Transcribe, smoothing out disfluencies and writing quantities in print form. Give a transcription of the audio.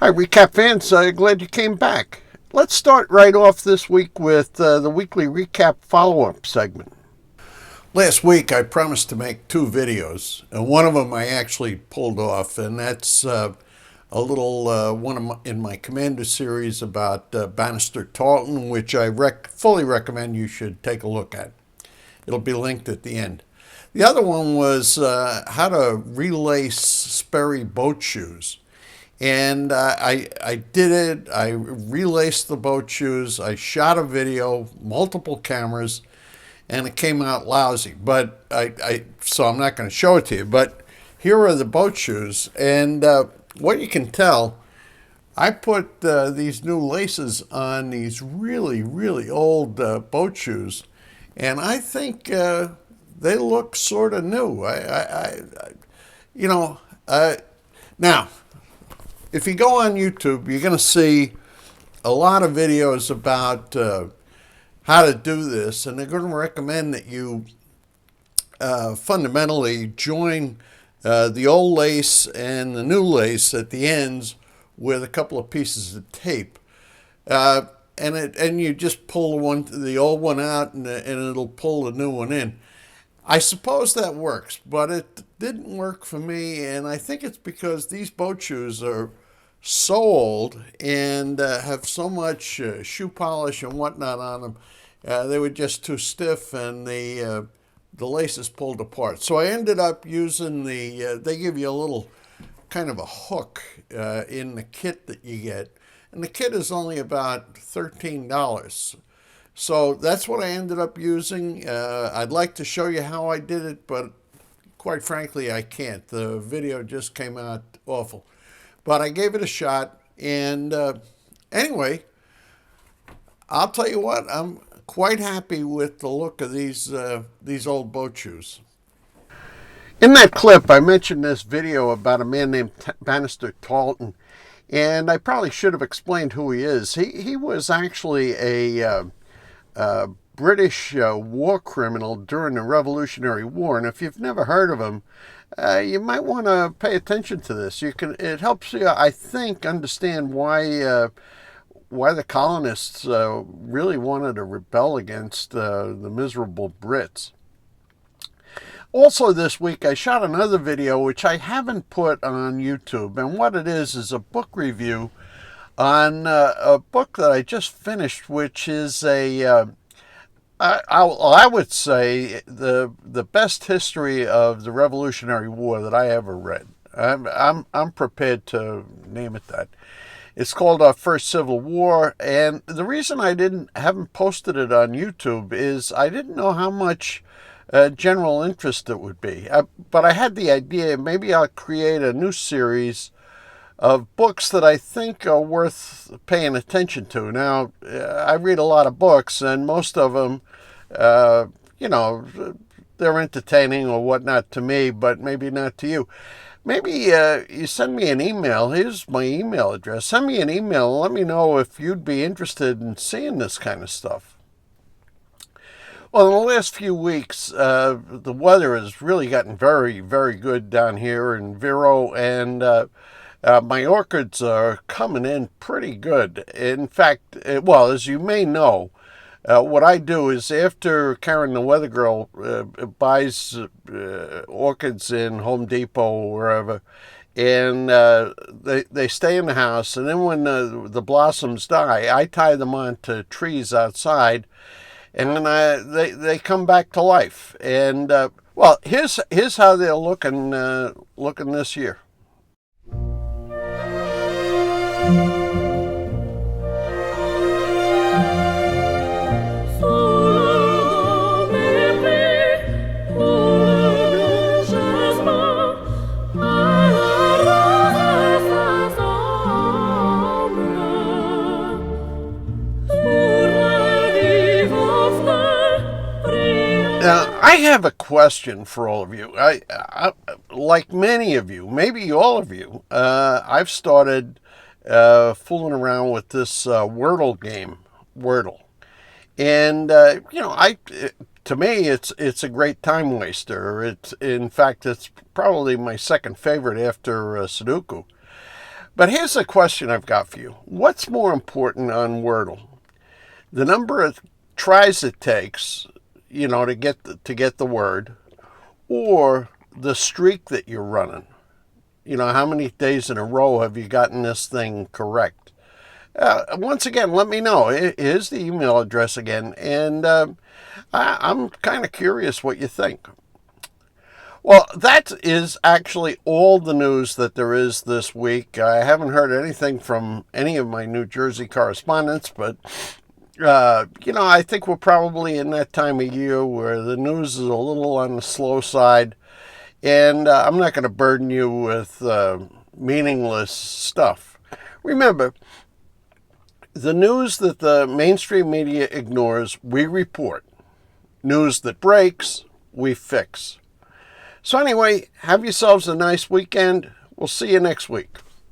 Hi, Recap fans. Glad you came back. Let's start right off this week with the weekly recap follow-up segment. Last week, I promised to make two videos, and one of them I actually pulled off, and that's a little one in my Commander series about Bannister Tarleton, which I fully recommend you should take a look at. It'll be linked at the end. The other one was how to relace Sperry boat shoes. And I did it. I relaced the boat shoes. I shot a video, multiple cameras, and it came out lousy. But so I'm not going to show it to you. But here are the boat shoes. And what you can tell, I put these new laces on these really, really old boat shoes. And I think they look sort of new. Now, if you go on YouTube, you're going to see a lot of videos about how to do this, and they're going to recommend that you fundamentally join the old lace and the new lace at the ends with a couple of pieces of tape. And you just pull the old one out, and it'll pull the new one in. I suppose that works, but it didn't work for me, and I think it's because these boat shoes are so old and have so much shoe polish and whatnot on them. They were just too stiff, and the laces pulled apart. So I ended up using they give you a little kind of a hook in the kit that you get. And the kit is only about $13. So that's what I ended up using. I'd like to show you how I did it, but quite frankly, I can't. The video just came out awful. But I gave it a shot, and anyway, I'll tell you what, I'm quite happy with the look of these old boat shoes. In that clip, I mentioned this video about a man named Bannister Tarleton, and I probably should have explained who he is. He was actually a British war criminal during the Revolutionary War, and if you've never heard of him, you might want to pay attention to this. It helps you, I think, understand why the colonists really wanted to rebel against the miserable Brits. Also this week, I shot another video which I haven't put on YouTube, and what it is a book review on a book that I just finished, which is I would say the best history of the Revolutionary War that I ever read. I'm prepared to name it that. It's called Our First Civil War, and the reason I haven't posted it on YouTube is I didn't know how much general interest it would be. But I had the idea maybe I'll create a new series of books that I think are worth paying attention to. Now, I read a lot of books, and most of them, they're entertaining or whatnot to me, but maybe not to you. Maybe you send me an email. Here's my email address. Send me an email and let me know if you'd be interested in seeing this kind of stuff. Well, in the last few weeks, the weather has really gotten very, very good down here in Vero, and my orchids are coming in pretty good. In fact, as you may know, what I do is after Karen the Weather Girl buys orchids in Home Depot or wherever, and they stay in the house, and then when the blossoms die, I tie them onto trees outside, and then they come back to life. And here's how they're looking this year. Now, I have a question for all of you. I like many of you, maybe all of you, I've started fooling around with this Wordle game, Wordle. And, to me, it's a great time waster. In fact, it's probably my second favorite after Sudoku. But here's a question I've got for you. What's more important on Wordle? The number of tries it takes, to get the word, or the streak that you're running? How many days in a row have you gotten this thing correct? Once again, let me know. Here's the email address again, and I'm kind of curious what you think. Well, that is actually all the news that there is this week. I haven't heard anything from any of my New Jersey correspondents, but, I think we're probably in that time of year where the news is a little on the slow side, and I'm not going to burden you with meaningless stuff. Remember, the news that the mainstream media ignores, we report. News that breaks, we fix. So anyway, have yourselves a nice weekend. We'll see you next week.